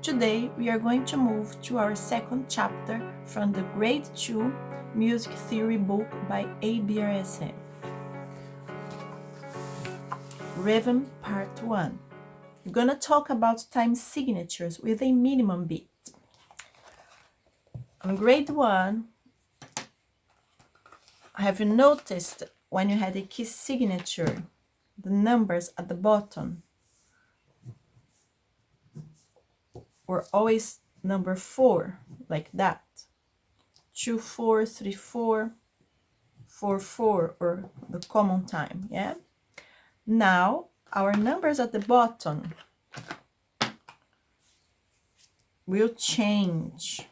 Today we are going to move to our second chapter from the Grade 2 Music Theory book by ABRSM. Rhythm Part 1. We're going to talk about time signatures with a minimum beat. On Grade 1, have you noticed when you had a key signature, the numbers at the bottom were always number 4, like that. 2, 4, 3, 4, 4, 4, or the common time, yeah? Now, our numbers at the bottom will change.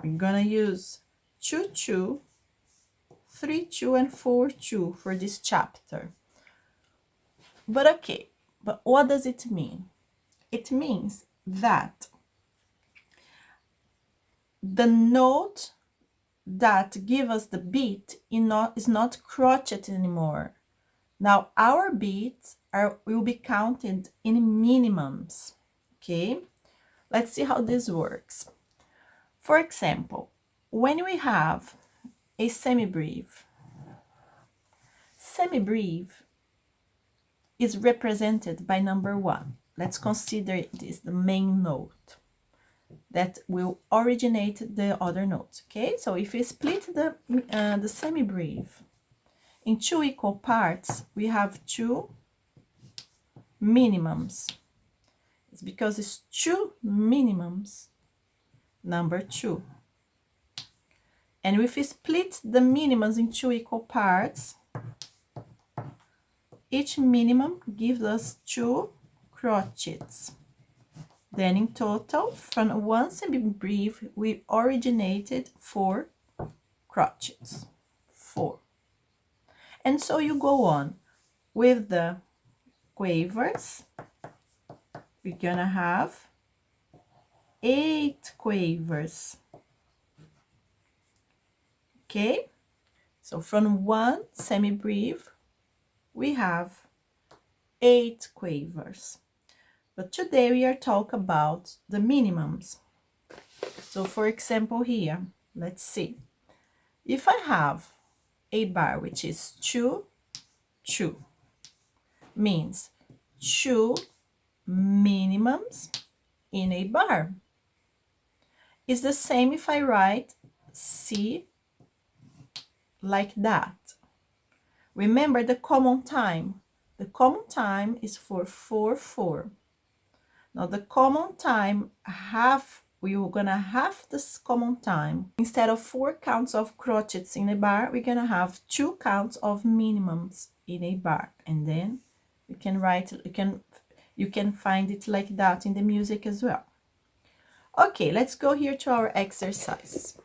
We're gonna use 2, 2, 3, 2, and 4, 2 for this chapter. But okay, but what does it mean? It means that the note that gives us the beat is not crotchet anymore. Now our beats will be counted in minimums, okay? Let's see how this works. For example, when we have a semi-breve is represented by number 1. Let's consider it is the main note that will originate the other notes, okay? So if we split the semi-breve in 2 equal parts, we have 2 minimums. It's because it's 2 minimums, number 2. And if we split the minimums in 2 equal parts, each minimum gives us 2 crotchets. Then in total, from one semi-breve, we originated 4 crotchets. 4. And so you go on with the quavers. We're gonna have 8 quavers. Okay? So from one semi-breve, we have 8 quavers. But today we are talking about the minimums. So for example here, let's see. If I have a bar which is 2, 2, means 2 minimums in a bar. It's the same if I write C like that. Remember the common time. The common time is for 4, 4. Now the common time, we are gonna have this common time. Instead of 4 counts of crotchets in a bar, we're gonna have 2 counts of minimums in a bar. And then you can write, you can find it like that in the music as well. Okay, let's go here to our exercises.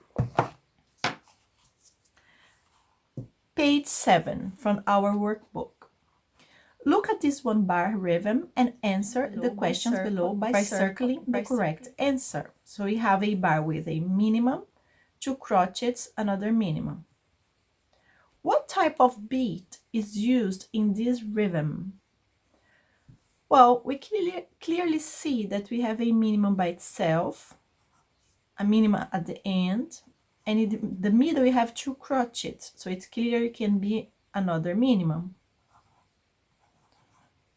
Page 7 from our workbook. Look at this 1-bar rhythm and answer the questions below by circling the correct answer. So we have a bar with a minimum, 2 crotchets, another minimum. What type of beat is used in this rhythm? Well, we clearly see that we have a minimum by itself, a minimum at the end, and in the middle we have 2 crotchets, so it clearly can be another minimum.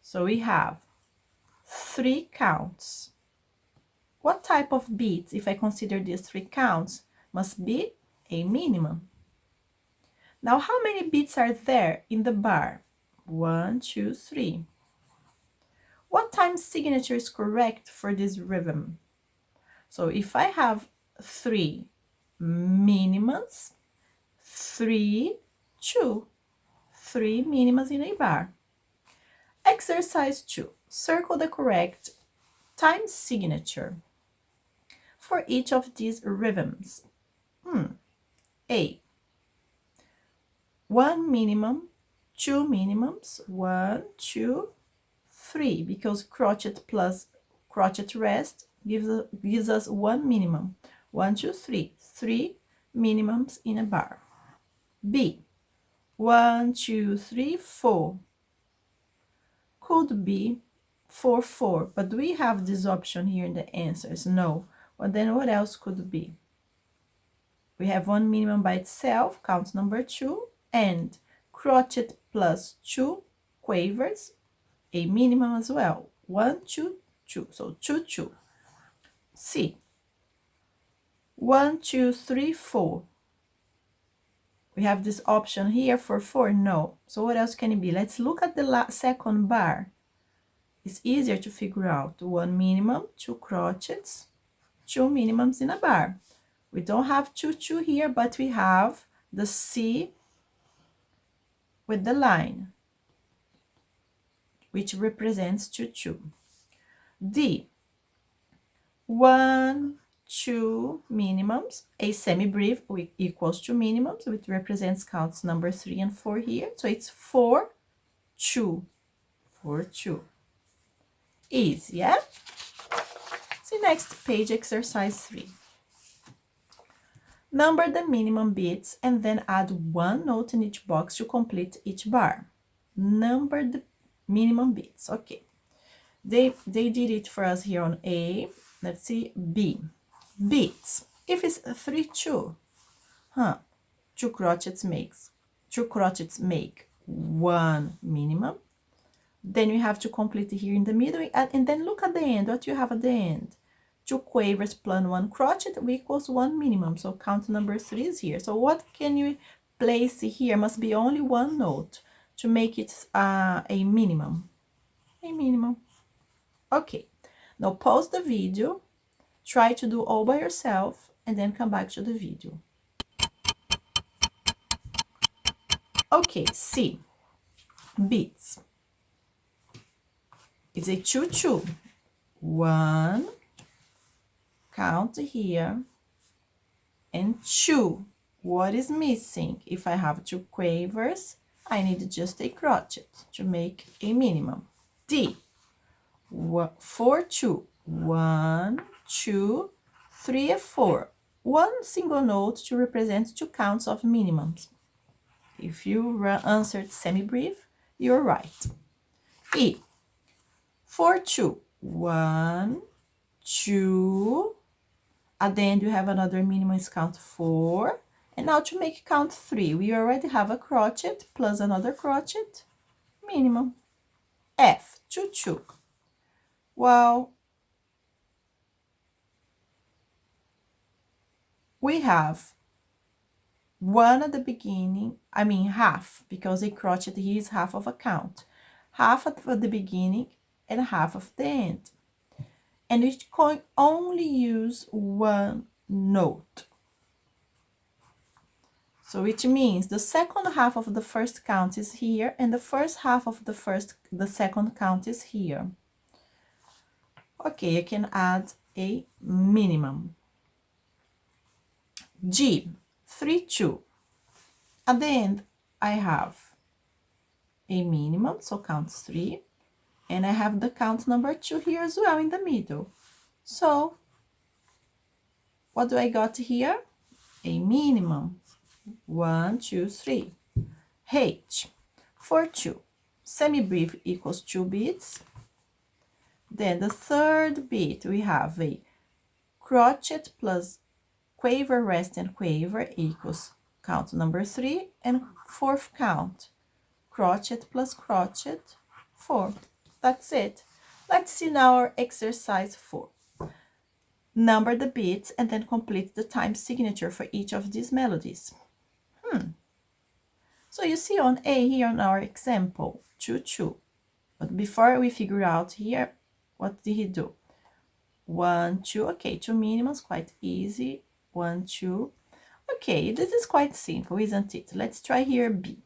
So we have 3 counts. What type of beat, if I consider these 3 counts, must be a minimum? Now, how many beats are there in the bar? 1, 2, 3. What time signature is correct for this rhythm? So if I have 3 minimums, 3, 2, 3 minimums in a bar. Exercise 2. Circle the correct time signature for each of these rhythms. A. 1 minimum, 2 minimums, 1, 2, 3, because crotchet plus crotchet rest gives us 1 minimum. 1, 2, 3. 3 minimums in a bar. B. 1, 2, 3, 4. Could be 4, 4. But do we have this option here in the answers? No. Well, then what else could it be? We have one minimum by itself, count number 2, and crotchet plus 2 quavers, a minimum as well. 1, 2, 2. So 2, 2. C. 1, 2, 3, 4. We have this option here for 4. No. So what else can it be? Let's look at the second bar. It's easier to figure out. 1 minimum, 2 crotchets, 2 minimums in a bar. We don't have 2, 2 here, but we have the C with the line, which represents 2, 2. D. 1, 2 minimums, a semi-brief equals 2 minimums, which represents counts number 3 and 4 here. So it's 4, 2, 4, 2. Easy, yeah? See next page, exercise 3. Number the minimum bits and then add 1 note in each box to complete each bar. Number the minimum bits. Okay. They did it for us here on A. Let's see, B. Bits. If it's 3, 2, 2 crotchets make 1 minimum. Then you have to complete here in the middle, and then look at the end, what you have at the end. 2 quavers plus 1 crotchet equals 1 minimum, so count number 3 is here. So what can you place here? Must be only 1 note to make it a minimum. A minimum. Okay, now pause the video, try to do all by yourself, and then come back to the video. Okay, C. Beats. It's a 2, 2. 1, count here, and 2. What is missing? If I have 2 quavers, I need just a crotchet to make a minimum. D. 4, 2. 1, 2, 3, and 4. 1 single note to represent 2 counts of minimums. If you answered semi-brief, you're right. E. 4, 2. 1, 2. At the end, you have another minimum is count 4. And now to make count 3, we already have a crotchet plus another crotchet, minimum. F. 2, 2. Well, we have 1 at the beginning, I mean half, because a crotchet here is half of a count. Half at the beginning and half of the end. And we can only use 1 note. So which means the second half of the first count is here, and the first half of the second count is here. Okay, I can add a minimum. G. 3, 2. At the end, I have a minimum, so count 3. And I have the count number 2 here as well in the middle. So, what do I got here? A minimum. 1, 2, 3. H. 4, 2. Semi-brief equals 2 beats. Then the third beat, we have a crotchet plus quaver, rest, and quaver equals count number 3. And fourth count, crotchet plus crotchet, 4. That's it. Let's see now our exercise 4. Number the beats and then complete the time signature for each of these melodies. So you see on A here on our example, 2, 2. But before we figure out here, what did he do? 1, 2. Okay, 2 minimums, quite easy. 1, 2. Okay, this is quite simple, isn't it? Let's try here B.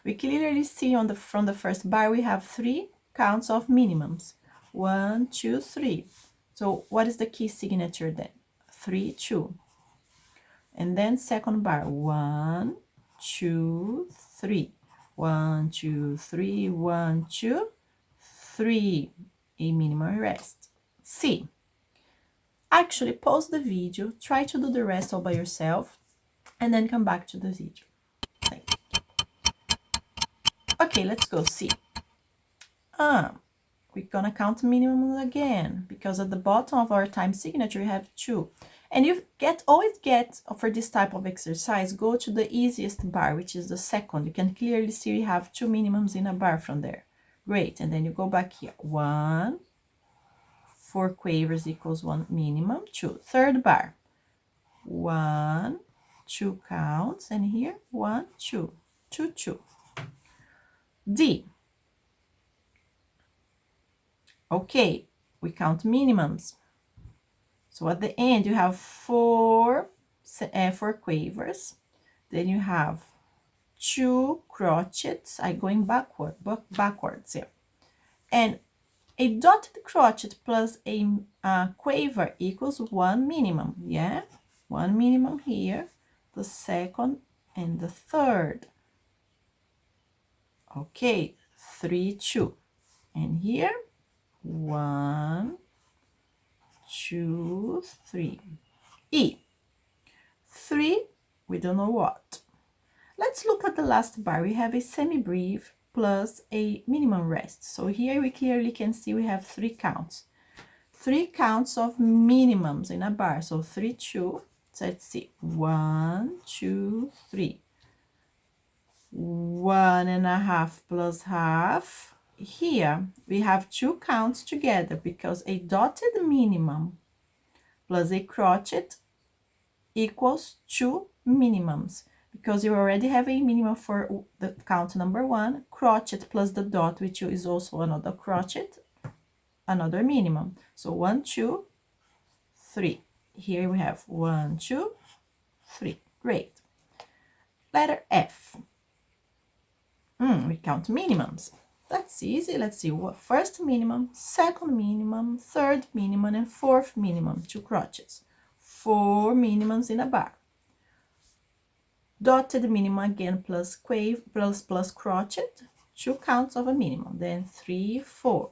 We clearly see from the first bar we have 3 counts of minimums. 1, 2, 3. So what is the key signature then? 3, 2. And then second bar, 1, 2, 3. 1, 2, 3, 1, 2, 3. A minimum rest. C. Actually, pause the video, try to do the rest all by yourself, and then come back to the video. Thank you. Okay, let's go C. we're gonna count minimums again, because at the bottom of our time signature we have 2. And you always get, for this type of exercise, go to the easiest bar, which is the second. You can clearly see we have 2 minimums in a bar from there. Great, and then you go back here. 1, 4 quavers equals 1 minimum, 2. Third bar. 1, 2 counts, and here 1, 2, 2, 2. D. Okay, we count minimums. So at the end you have 4 quavers, then you have 2 crochets. I'm going backwards here, and a dotted crochet plus a quaver equals 1 minimum. Yeah, 1 minimum here, the second and the third. Okay, 3, 2, and here 1, 2, 3. E. 3, we don't know what. Let's look at the last bar. We have a semi-breve plus a minimum rest. So here we clearly can see we have 3 counts. 3 counts of minimums in a bar. So 3, 2. So let's see. 1, 2, 3. 1.5 plus half. Here we have 2 counts together, because a dotted minimum plus a crochet equals 2 minimums, because you already have a minimum for the count number 1, crochet plus the dot, which is also another crochet, another minimum. So 1, 2, 3. Here we have 1, 2, 3. Great. Letter F. We count minimums. That's easy. Let's see what first minimum, second minimum, third minimum, and fourth minimum, 2 crochets. 4 minimums in a bar. Dotted minimum again plus plus crochet, 2 counts of a minimum. Then 3, 4.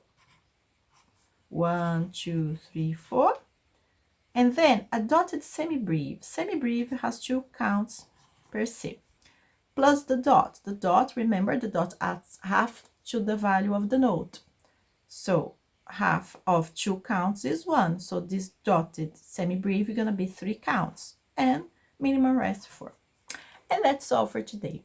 1, 2, 3, 4. And then a dotted semi-breve. Semi-breve has 2 counts per se. Plus the dot. The dot, remember, the dot adds half to the value of the note. So half of 2 counts is 1. So this dotted semi-breve is going to be 3 counts. And minimum rest 4. And that's all for today.